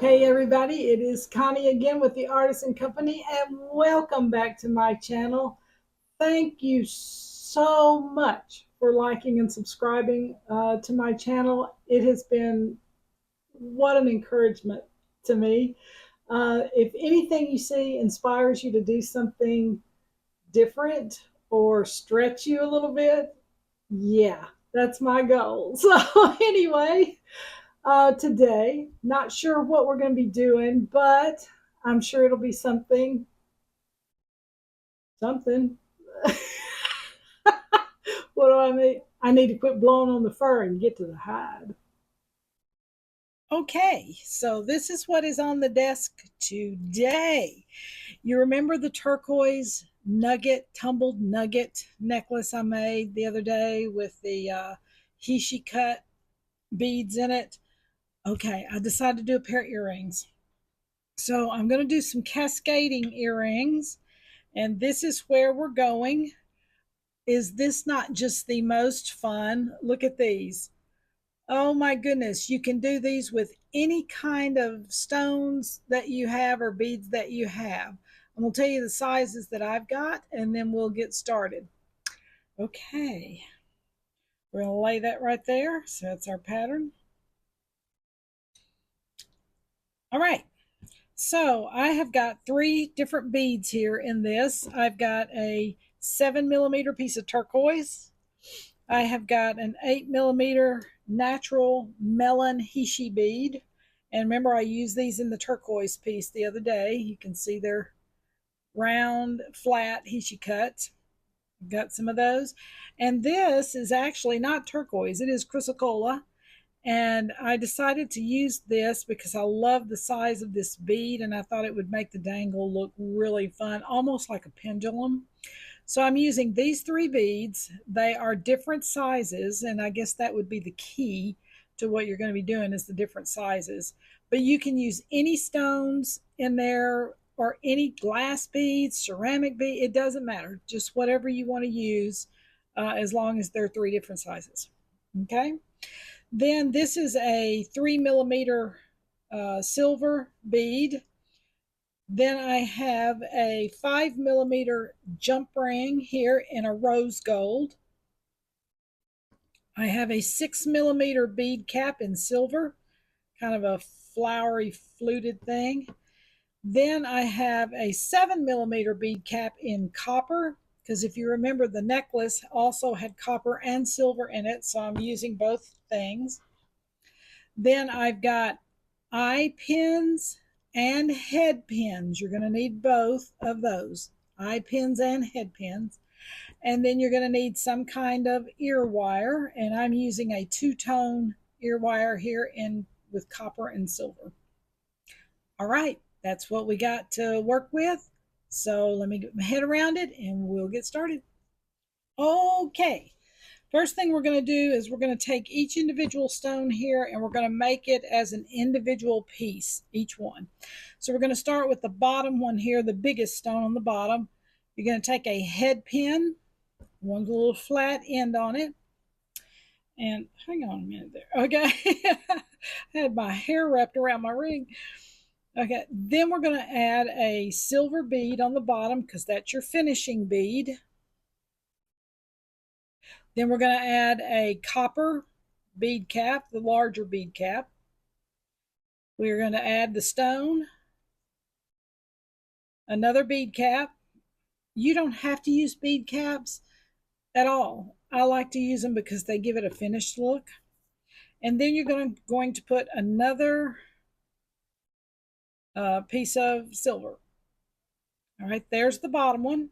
Hey everybody, it is Connie again with the Artisan Company, and welcome back to my channel. Thank you so much for liking and subscribing to my channel. It has been what an encouragement to me. If anything you see inspires you to do something different or stretch you a little bit, yeah, that's my goal. So anyway, today. Not sure what we're going to be doing, but I'm sure it'll be something. Something. What do I mean? I need to quit blowing on the fur and get to the hide. Okay, so this is what is on the desk today. You remember the turquoise tumbled nugget necklace I made the other day with the Hishi cut beads in it? Okay, I decided to do a pair of earrings. So I'm going to do some cascading earrings, and this is where we're going. Is this not just the most fun? Look at these. Oh my goodness, you can do these with any kind of stones that you have or beads that you have. I'm going to tell you the sizes that I've got, and then we'll get started. Okay, we're going to lay that right there. So that's our pattern. All right. So I have got three different beads here in this. I've got a 7mm piece of turquoise. I have got an 8mm natural melon Hishi bead. And remember, I used these in the turquoise piece the other day. You can see they're round, flat Hishi cuts. Got some of those. And this is actually not turquoise, it is chrysocolla. And I decided to use this because I love the size of this bead, and I thought it would make the dangle look really fun, almost like a pendulum. So I'm using these three beads. They are different sizes, and I guess that would be the key to what you're going to be doing is the different sizes. But you can use any stones in there or any glass beads, ceramic bead, it doesn't matter. Just whatever you want to use, as long as they're three different sizes. Okay. Then this is a 3mm silver bead. Then I have a 5mm jump ring here in a rose gold. I have a 6mm bead cap in silver, kind of a flowery fluted thing. Then I have a 7mm bead cap in copper, because if you remember, the necklace also had copper and silver in it, so I'm using both things. Then I've got eye pins and head pins. You're going to need both of those, eye pins and head pins. And then you're going to need some kind of ear wire, and I'm using a two-tone ear wire here in with copper and silver. All right, that's what we got to work with. So let me get my head around it and we'll get started. Okay, first thing we're going to do is we're going to take each individual stone here and we're going to make it as an individual piece, each one. So we're going to start with the bottom one here, the biggest stone on the bottom. You're going to take a head pin, one with a little flat end on it. And hang on a minute there. Okay. I had my hair wrapped around my ring. Okay. Then we're going to add a silver bead on the bottom because that's your finishing bead. Then we're going to add a copper bead cap, the larger bead cap. We're going to add the stone, another bead cap. You don't have to use bead caps at all. I like to use them because they give it a finished look. And then you're going to put another piece of silver. All right, there's the bottom one.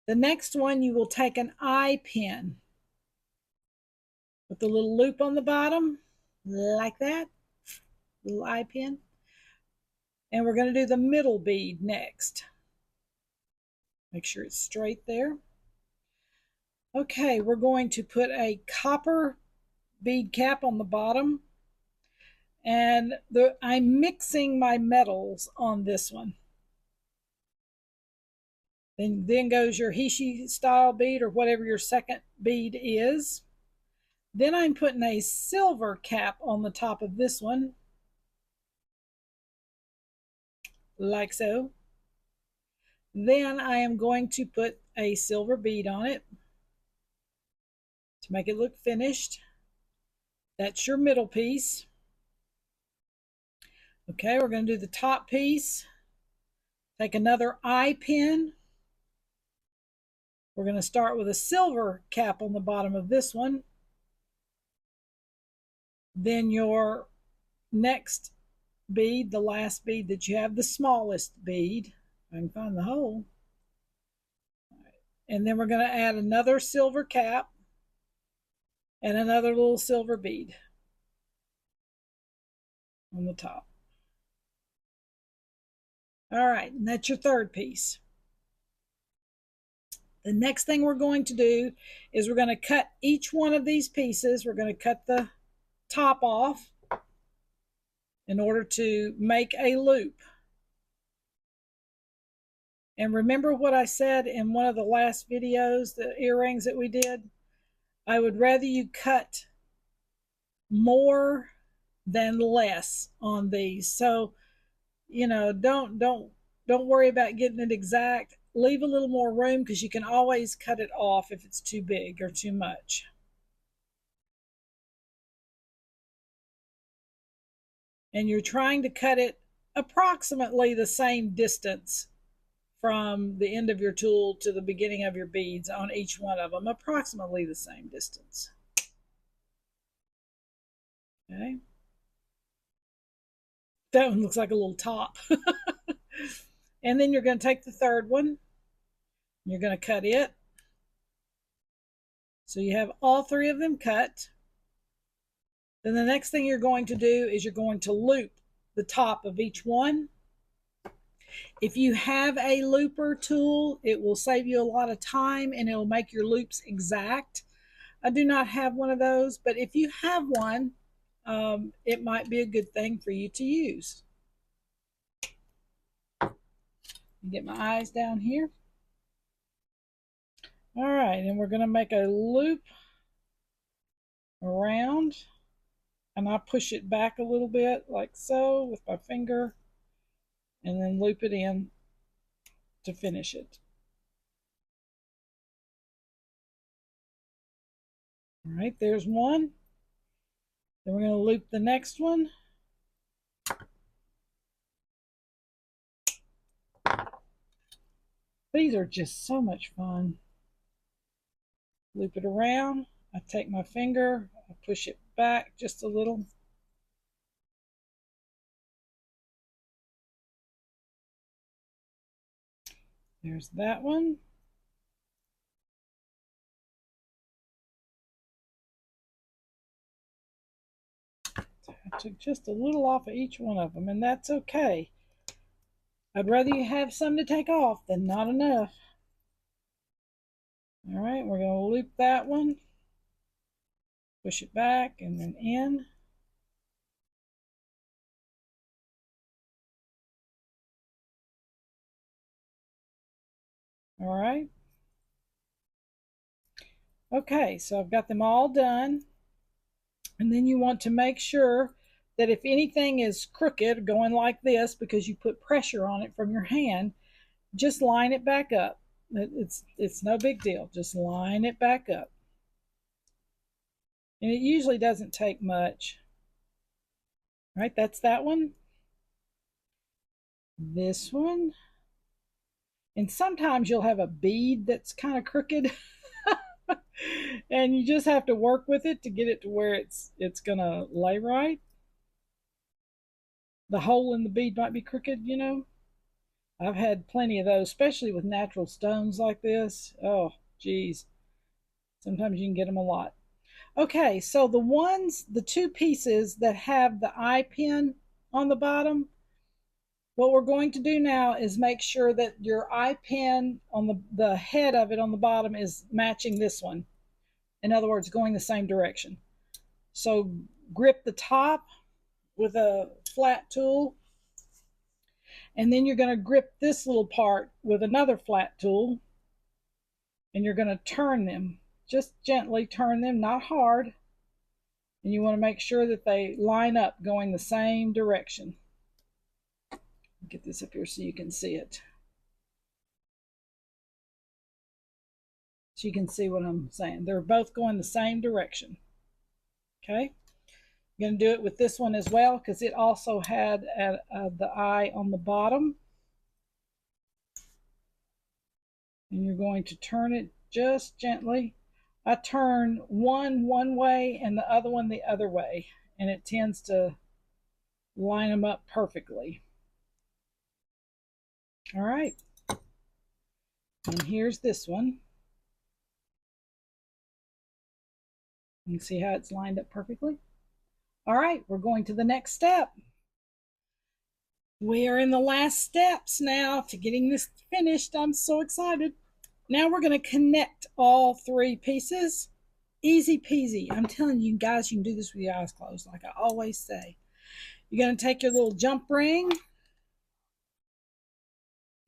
The next one, you will take an eye pin with the little loop on the bottom, like that, little eye pin. And we're going to do the middle bead next. Make sure it's straight there. Okay, we're going to put a copper bead cap on the bottom. And I'm mixing my metals on this one. Then goes your Hishi style bead or whatever your second bead is. Then I'm putting a silver cap on the top of this one. like so. Then I am going to put a silver bead on it to make it look finished. That's your middle piece. Okay, we're going to do the top piece. Take another eye pin. We're going to start with a silver cap on the bottom of this one. Then your next bead, the last bead that you have, the smallest bead. I can find the hole. And then we're going to add another silver cap and another little silver bead on the top. All right, and that's your third piece. The next thing we're going to do is we're going to cut each one of these pieces. We're going to cut the top off in order to make a loop. And remember what I said in one of the last videos, the earrings that we did? I would rather you cut more than less on these. So, you know, don't worry about getting it exact. Leave a little more room because you can always cut it off if it's too big or too much. And you're trying to cut it approximately the same distance from the end of your tool to the beginning of your beads on each one of them, approximately the same distance. Okay. That one looks like a little top. And then you're going to take the third one. You're going to cut it. So you have all three of them cut. Then the next thing you're going to do is you're going to loop the top of each one. If you have a looper tool, it will save you a lot of time and it'll make your loops exact. I do not have one of those, but if you have one, it might be a good thing for you to use. Get my eyes down here. All right, and we're going to make a loop around, and I push it back a little bit like so with my finger, and then loop it in to finish it. All right, there's one. Then we're going to loop the next one. These are just so much fun. Loop it around. I take my finger, I push it back just a little. There's that one. I took just a little off of each one of them, and that's okay. I'd rather you have some to take off than not enough. All right, we're going to loop that one, push it back, and then in. All right. Okay, so I've got them all done. And then you want to make sure that if anything is crooked, going like this because you put pressure on it from your hand, just line it back up. It's no big deal. Just line it back up. And it usually doesn't take much. All right, that's that one. This one. And sometimes you'll have a bead that's kind of crooked. And you just have to work with it to get it to where it's gonna lay right. The hole in the bead might be crooked, you know. I've had plenty of those, especially with natural stones like this. Oh, geez. Sometimes you can get them a lot. Okay, so the two pieces that have the eye pin on the bottom, what we're going to do now is make sure that your eye pin on the head of it on the bottom is matching this one. In other words, going the same direction. So grip the top with a flat tool, and then you're going to grip this little part with another flat tool, and you're going to turn them. Just gently turn them, not hard. And you want to make sure that they line up going the same direction. Get this up here so you can see it. So you can see what I'm saying. They're both going the same direction. Okay. I'm going to do it with this one as well because it also had the eye on the bottom. And you're going to turn it just gently. I turn one way and the other one the other way, and it tends to line them up perfectly. All right. And here's this one. You can see how it's lined up perfectly. All right, we're going to the next step. We are in the last steps now to getting this finished. I'm so excited. Now we're going to connect all three pieces. Easy peasy. I'm telling you guys, you can do this with your eyes closed, like I always say. You're going to take your little jump ring.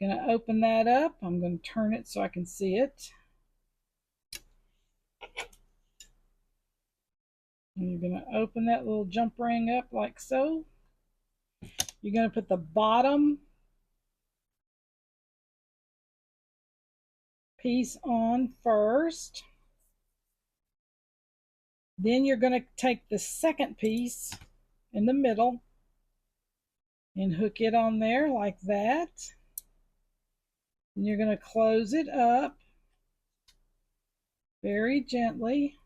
Going to open that up. I'm going to turn it so I can see it. And you're going to open that little jump ring up like so. You're going to put the bottom piece on first. Then you're going to take the second piece in the middle and hook it on there like that. And you're going to close it up very gently.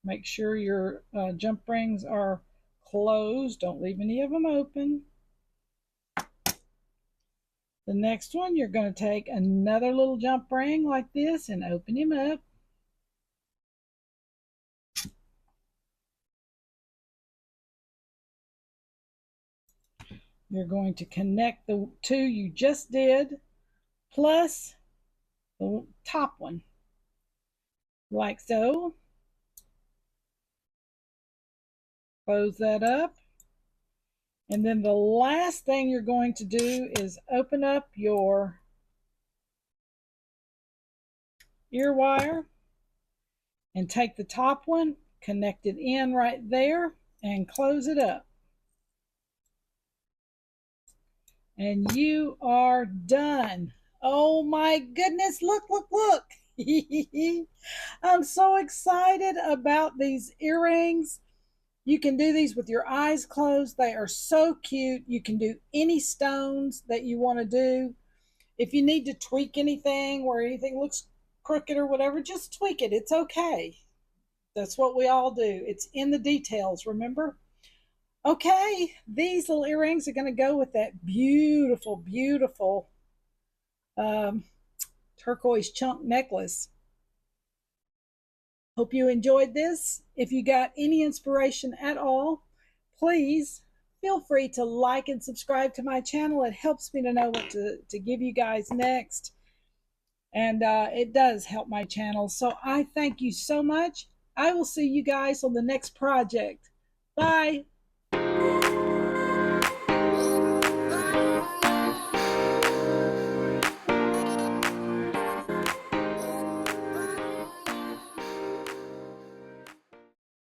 Make sure your jump rings are closed. Don't leave any of them open. The next one, you're going to take another little jump ring like this and open him up. You're going to connect the two you just did plus the top one, like so. Close that up. And then the last thing you're going to do is open up your ear wire and take the top one, connect it in right there, and close it up. And you are done. Oh my goodness, look, look, look. I'm so excited about these earrings. You can do these with your eyes closed. They are so cute. You can do any stones that you want to do. If you need to tweak anything where anything looks crooked or whatever, just tweak it. It's okay. That's what we all do. It's in the details, remember? Okay, these little earrings are going to go with that beautiful, beautiful turquoise chunk necklace. Hope you enjoyed this. If you got any inspiration at all, please feel free to like and subscribe to my channel. It helps me to know what to give you guys next. And it does help my channel. So I thank you so much. I will see you guys on the next project. Bye.